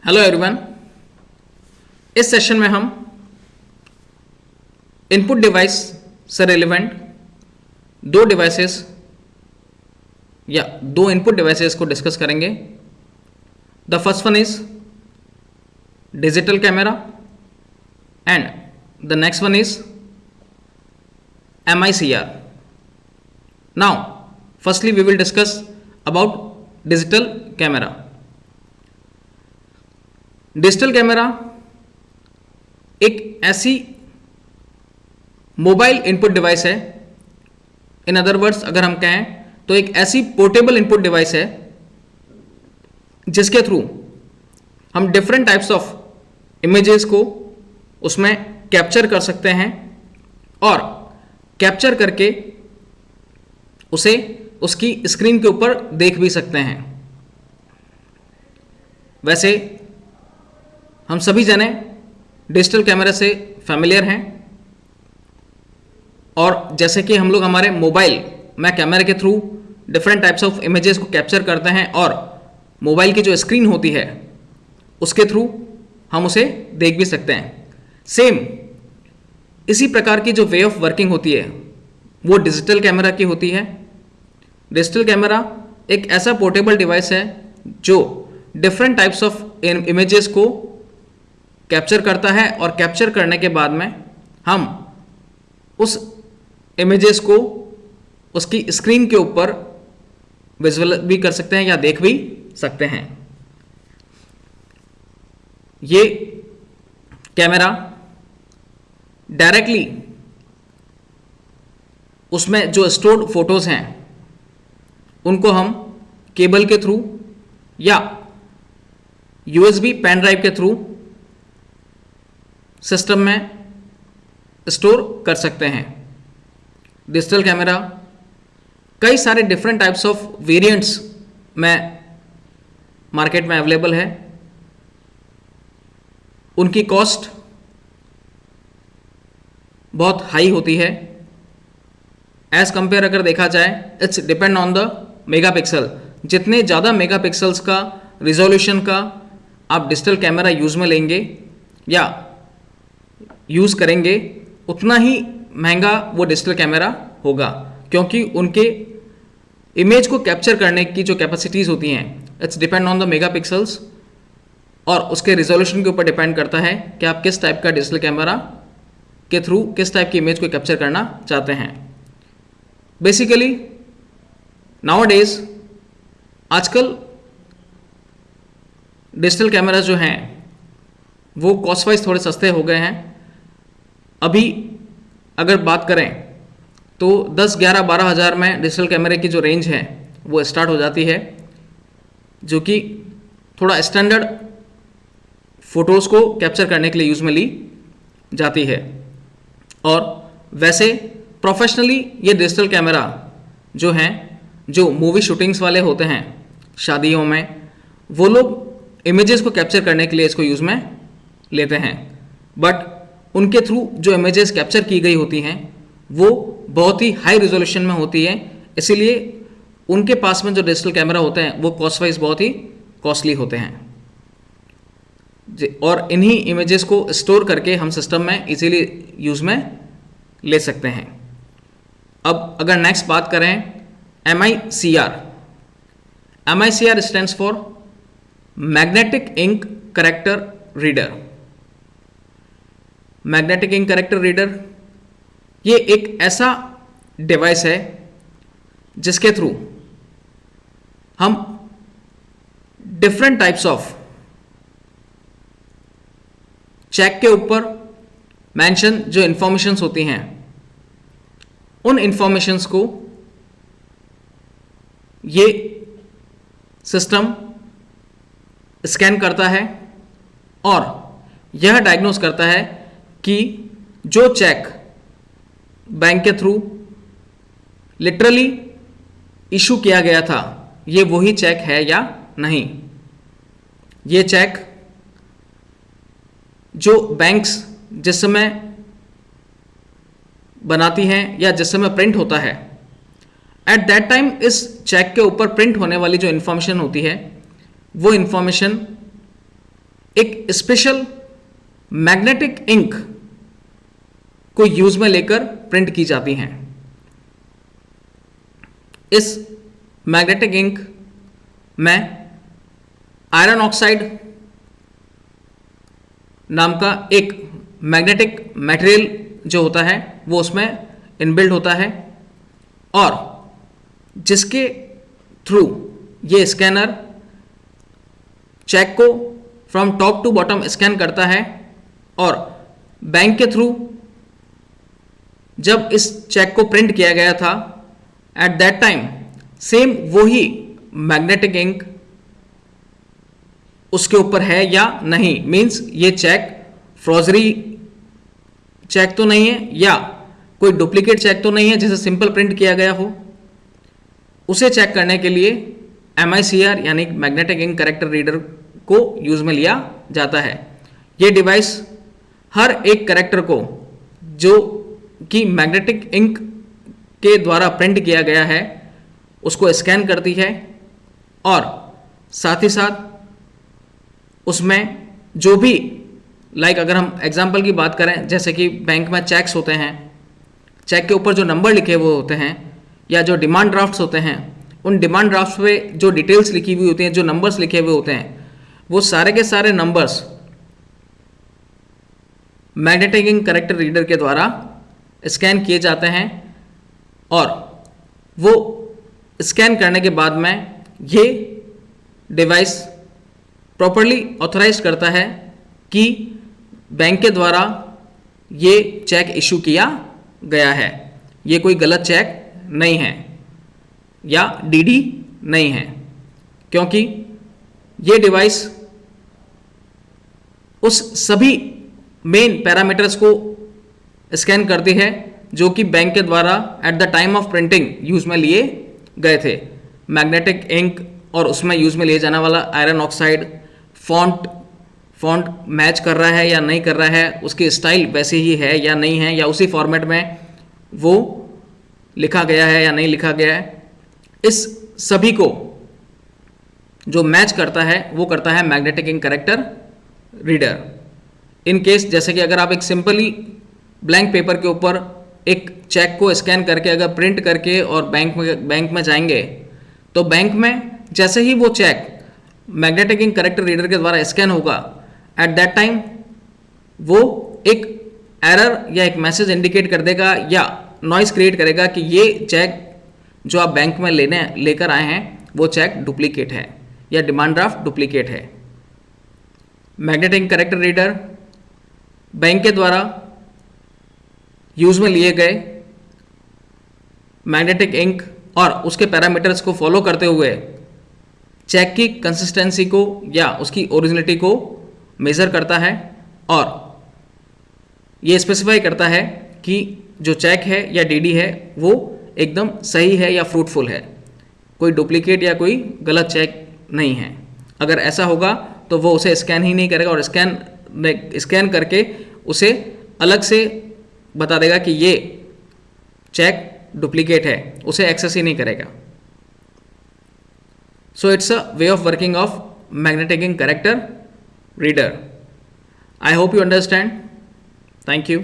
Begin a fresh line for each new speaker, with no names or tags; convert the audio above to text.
Hello everyone. इस session में हम इनपुट डिवाइस से रिलेवेंट दो डिवाइसेस या दो इनपुट डिवाइसेस को डिस्कस करेंगे। The first one is digital camera and the next one is MICR. Now, firstly we will discuss about digital camera. Digital camera एक ऐसी मोबाइल इनपुट डिवाइस है। In other words अगर हम कहें तो एक ऐसी पोर्टेबल इनपुट डिवाइस है जिसके थ्रू हम डिफरेंट टाइप्स ऑफ इमेजेस को उसमें कैप्चर कर सकते हैं और कैप्चर करके उसे उसकी स्क्रीन के ऊपर देख भी सकते हैं। वैसे हम सभी जने डिजिटल कैमरा से फैमिलियर हैं और जैसे कि हम लोग हमारे मोबाइल में कैमरे के through different types of images को कैप्चर करते हैं और मोबाइल की जो स्क्रीन होती है उसके थ्रू हम उसे देख भी सकते हैं। सेम इसी प्रकार की जो वे ऑफ वर्किंग होती है वो डिजिटल कैमरा की होती है। डिजिटल कैमरा एक ऐसा पोर्टेबल डिवाइस है जो डिफरेंट टाइप्स ऑफ इमेजेस को कैप्चर करता है और कैप्चर करने के बाद में हम उस इमेजेस को उसकी स्क्रीन के ऊपर विजुअल भी कर सकते हैं या देख भी सकते हैं। ये कैमरा डायरेक्टली उसमें जो स्टोर्ड फोटोज हैं उनको हम केबल के थ्रू या USB पेन ड्राइव के थ्रू सिस्टम में स्टोर कर सकते हैं। डिजिटल कैमरा कई सारे डिफरेंट टाइप्स ऑफ वेरिएंट्स में मार्केट में अवेलेबल है। उनकी कॉस्ट बहुत हाई होती है एज कंपेयर अगर देखा जाए। It's depend on the megapixel. जितने ज़्यादा मेगापिक्सल्स का रिजोल्यूशन का आप डिजिटल कैमरा यूज़ में लेंगे या यूज़ करेंगे उतना ही महंगा वो डिजिटल कैमरा होगा, क्योंकि उनके इमेज को कैप्चर करने की जो कैपेसिटीज़ होती हैं it's depend on the megapixels और उसके रिजोल्यूशन के ऊपर डिपेंड करता है कि आप किस टाइप का डिजिटल कैमरा के थ्रू किस टाइप की इमेज को कैप्चर करना चाहते हैं। बेसिकली नाउअडेज आजकल डिजिटल कैमरा जो हैं वो कॉस्ट वाइज थोड़े सस्ते हो गए हैं। अभी अगर बात करें तो 10, 11, 12 हज़ार में डिजिटल कैमरे की जो रेंज है वो स्टार्ट हो जाती है, जो कि थोड़ा स्टैंडर्ड फ़ोटोज़ को कैप्चर करने के लिए यूज़ में ली जाती है। और वैसे प्रोफेशनली ये डिजिटल कैमरा जो हैं, जो मूवी शूटिंग्स वाले होते हैं शादियों में, वो लोग इमेजेस को कैप्चर करने के लिए इसको यूज़ में लेते हैं। बट उनके थ्रू जो इमेजेस कैप्चर की गई होती हैं वो बहुत ही हाई रिजोल्यूशन में होती है, इसीलिए उनके पास में जो डिजिटल कैमरा होते हैं वो कॉस्ट वाइज बहुत ही कॉस्टली होते हैं और इन्हीं इमेजेस को स्टोर करके हम सिस्टम में इजीली यूज़ में ले सकते हैं। अब अगर नेक्स्ट बात करें MICR। MICR stands for magnetic ink character reader. Magnetic ink character reader ये एक ऐसा डिवाइस है जिसके थ्रू हम डिफरेंट टाइप्स ऑफ चेक के ऊपर मेंशन जो इंफॉर्मेशंस होती हैं उन इंफॉर्मेशंस को ये सिस्टम स्कैन करता है और यह डायग्नोस करता है कि जो चेक बैंक के थ्रू लिटरली इशू किया गया था ये वही चेक है या नहीं। ये चेक जो बैंक्स जिस समय बनाती हैं या जिस समय प्रिंट होता है, एट दैट टाइम इस चेक के ऊपर प्रिंट होने वाली जो इन्फॉर्मेशन होती है वो इन्फॉर्मेशन एक स्पेशल मैग्नेटिक इंक को यूज में लेकर प्रिंट की जाती हैं। इस मैग्नेटिक इंक में आयरन ऑक्साइड नाम का एक मैग्नेटिक मटेरियल जो होता है वो उसमें इनबिल्ड होता है, और जिसके थ्रू ये स्कैनर चेक को from top to bottom scan करता है, और बैंक के थ्रू जब इस चेक को प्रिंट किया गया था एट दैट टाइम सेम वही मैग्नेटिक इंक उसके ऊपर है या नहीं, मींस ये चेक फ्रॉजरी चेक तो नहीं है या कोई डुप्लीकेट चेक तो नहीं है जिसे सिंपल प्रिंट किया गया हो। उसे चेक करने के लिए MICR यानी मैग्नेटिक इंक करेक्टर रीडर को यूज में लिया जाता है। ये डिवाइस हर एक करेक्टर को जो कि मैग्नेटिक इंक के द्वारा प्रिंट किया गया है उसको स्कैन करती है, और साथ ही साथ उसमें जो भी अगर हम एग्जांपल की बात करें, जैसे कि बैंक में चेक्स होते हैं, चेक के ऊपर जो नंबर लिखे हुए होते हैं, या जो डिमांड ड्राफ्ट्स होते हैं, उन डिमांड ड्राफ्ट्स पे जो डिटेल्स लिखी हुई होती हैं, जो नंबर्स लिखे हुए होते हैं, वो सारे के सारे numbers magnetic ink character reader के द्वारा स्कैन किए जाते हैं, और वो स्कैन करने के बाद में ये डिवाइस प्रॉपरली ऑथराइज करता है कि बैंक के द्वारा ये चेक इशू किया गया है, ये कोई गलत चेक नहीं है या DD नहीं है, क्योंकि ये डिवाइस उस सभी मेन पैरामीटर्स को स्कैन करती है जो कि बैंक के द्वारा at the time of printing use में लिए गए थे। मैग्नेटिक इंक और उसमें यूज में लिए जाने वाला आयरन ऑक्साइड, फॉन्ट मैच कर रहा है या नहीं कर रहा है, उसकी स्टाइल वैसे ही है या नहीं है, या उसी फॉर्मेट में वो लिखा गया है या नहीं लिखा गया है, इस सभी को जो मैच करता है वो करता है magnetic ink character reader. In case जैसे कि अगर आप एक सिंपली ब्लैंक पेपर के ऊपर एक चेक को स्कैन करके अगर प्रिंट करके और बैंक में जाएंगे, तो बैंक में जैसे ही वो cheque magnetic ink character reader के द्वारा स्कैन होगा, एट दैट टाइम वो एक एरर या एक मैसेज इंडिकेट कर देगा या नॉइस क्रिएट करेगा कि ये चेक जो आप बैंक में लेकर आए हैं वो चेक डुप्लीकेट है या डिमांड ड्राफ्ट डुप्लीकेट है। Magnetic ink character reader bank के द्वारा यूज में लिए गए मैग्नेटिक इंक और उसके पैरामीटर्स को फॉलो करते हुए चेक की कंसिस्टेंसी को या उसकी ओरिजिनलिटी को मेजर करता है, और ये स्पेसिफाई करता है कि जो चेक है या DD है वो एकदम सही है या फ्रूटफुल है, कोई डुप्लीकेट या कोई गलत चेक नहीं है। अगर ऐसा होगा तो वो उसे स्कैन ही नहीं करेगा, और स्कैन करके उसे अलग से बता देगा कि ये चेक डुप्लीकेट है, उसे एक्सेस ही नहीं करेगा। So it's a way of working of magnetic ink character reader. I hope you understand. Thank you.